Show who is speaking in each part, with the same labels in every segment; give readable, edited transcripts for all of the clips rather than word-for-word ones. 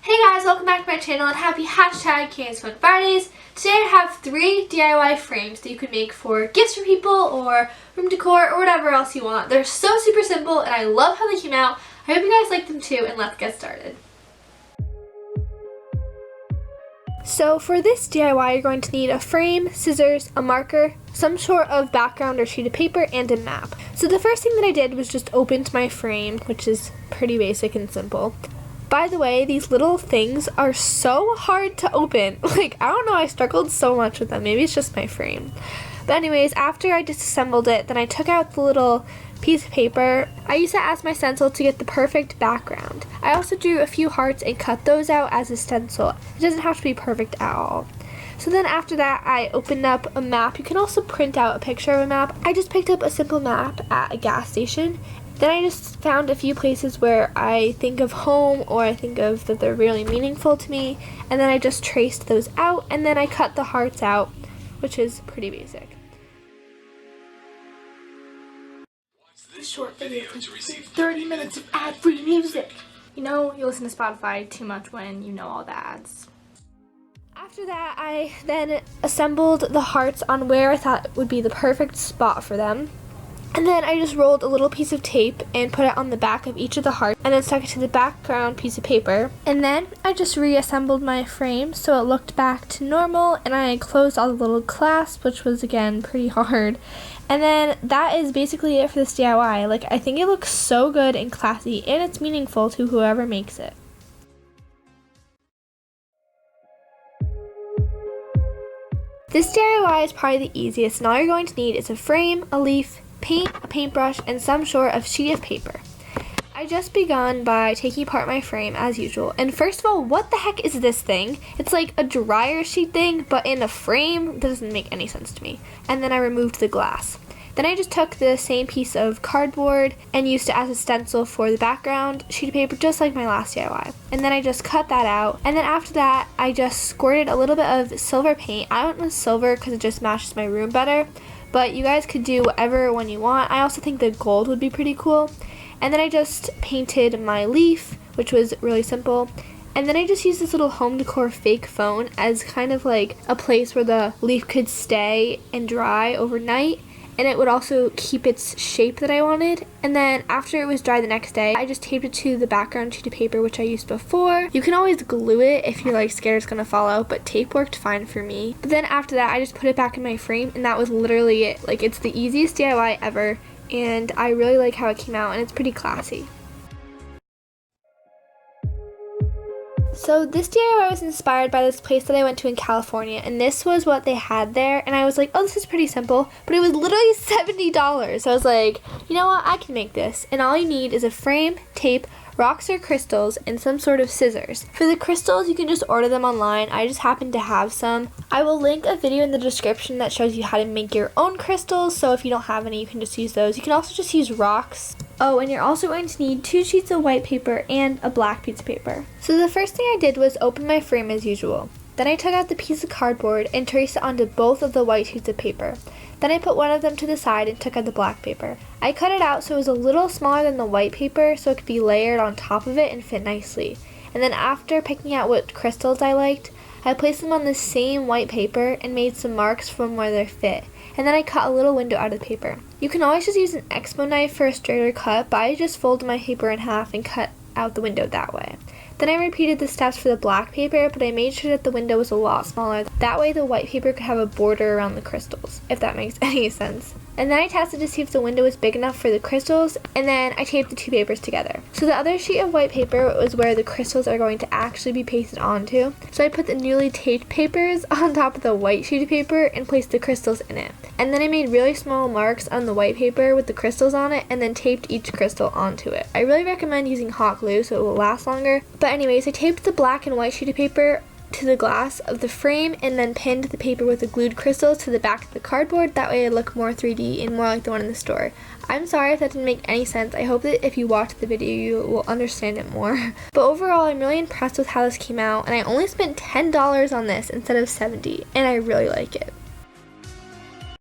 Speaker 1: Hey guys, welcome back to my channel and happy Canny Fridays. Today I have 3 DIY frames that you can make for gifts for people or room decor or whatever else you want. They're so super simple and I love how they came out. I hope you guys like them too, and let's get started. So for this DIY, you're going to need a frame, scissors, a marker, some sort of background or sheet of paper, and a map. So the first thing that I did was just opened my frame, which is pretty basic and simple. By the way, these little things are so hard to open. I don't know, I struggled so much with them. Maybe it's just my frame. But anyways, after I disassembled it, then I took out the little piece of paper. I used that as my stencil to get the perfect background. I also drew a few hearts and cut those out as a stencil. It doesn't have to be perfect at all. So then after that, I opened up a map. You can also print out a picture of a map. I just picked up a simple map at a gas station. Then I just found a few places where I think of home or I think of that they're really meaningful to me, and then I just traced those out, and then I cut the hearts out, which is pretty basic. This short video contains 30 minutes of ad-free music. You know, you listen to Spotify too much when you know all the ads. After that, I then assembled the hearts on where I thought would be the perfect spot for them. And then I just rolled a little piece of tape and put it on the back of each of the hearts and then stuck it to the background piece of paper. And then I just reassembled my frame so it looked back to normal, and I closed all the little clasps, which was again pretty hard. And then that is basically it for this DIY. I think it looks so good and classy, and it's meaningful to whoever makes it. This DIY is probably the easiest, and all you're going to need is a frame, a leaf, paint, a paintbrush, and some sort of sheet of paper. I just begun by taking apart my frame as usual, and first of all, what the heck is this thing? It's like a dryer sheet thing, but in a frame. That doesn't make any sense to me. And then I removed the glass. Then I just took the same piece of cardboard and used it as a stencil for the background sheet of paper, just like my last DIY. And then I just cut that out, and then after that I just squirted a little bit of silver paint. I went with silver because it just matches my room better, but you guys could do whatever one you want. I also think the gold would be pretty cool. And then I just painted my leaf, which was really simple. And then I just used this little home decor fake phone as kind of like a place where the leaf could stay and dry overnight, and it would also keep its shape that I wanted. And then after it was dry the next day, I just taped it to the background sheet of paper, which I used before. You can always glue it if you're scared it's gonna fall out, but tape worked fine for me. But then after that, I just put it back in my frame, and that was literally it. It's the easiest DIY ever, and I really like how it came out, and it's pretty classy. So this DIY was inspired by this place that I went to in California, and this was what they had there, and I was like, oh, this is pretty simple, but it was literally $70. So I was like, you know what, I can make this. And all you need is a frame, tape, rocks or crystals, and some sort of scissors. For the crystals, you can just order them online. I just happen to have some. I will link a video in the description that shows you how to make your own crystals, so if you don't have any, you can just use those. You can also just use rocks. Oh, and you're also going to need 2 sheets of white paper and a black piece of paper. So the first thing I did was open my frame as usual. Then I took out the piece of cardboard and traced it onto both of the white sheets of paper. Then I put one of them to the side and took out the black paper. I cut it out so it was a little smaller than the white paper so it could be layered on top of it and fit nicely. And then after picking out what crystals I liked, I placed them on the same white paper and made some marks from where they fit. And then I cut a little window out of the paper. You can always just use an Expo knife for a straighter cut, but I just folded my paper in half and cut out the window that way. Then I repeated the steps for the black paper, but I made sure that the window was a lot smaller. That way the white paper could have a border around the crystals, if that makes any sense. And then I tested to see if the window was big enough for the crystals, and then I taped the 2 papers together. So the other sheet of white paper was where the crystals are going to actually be pasted onto. So I put the newly taped papers on top of the white sheet of paper and placed the crystals in it. And then I made really small marks on the white paper with the crystals on it and then taped each crystal onto it. I really recommend using hot glue so it will last longer. But anyways, I taped the black and white sheet of paper to the glass of the frame and then pinned the paper with the glued crystals to the back of the cardboard. That way it looked more 3D and more like the one in the store. I'm sorry if that didn't make any sense. I hope that if you watch the video you will understand it more. But overall, I'm really impressed with how this came out, and I only spent $10 on this instead of $70, and I really like it.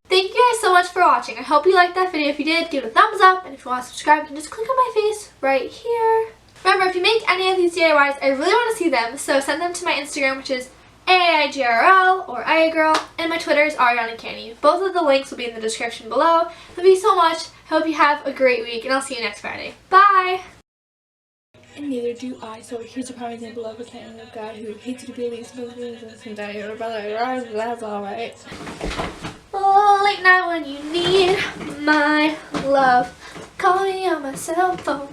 Speaker 1: Thank you guys so much for watching. I hope you liked that video. If you did, give it a thumbs up, and if you want to subscribe, you can just click on my face right here. Remember, if you make any of these DIYs, I really want to see them, so send them to my Instagram, which is AIGRL or IAGirl, and my Twitter is Arianna Canny. Both of the links will be in the description below. Thank you so much. I hope you have a great week, and I'll see you next Friday. Bye!
Speaker 2: And neither do I. So here's a prime example of a kind of guy who hates to be late, and that's alright.
Speaker 1: Late night when you need my love. Call me on my cell phone.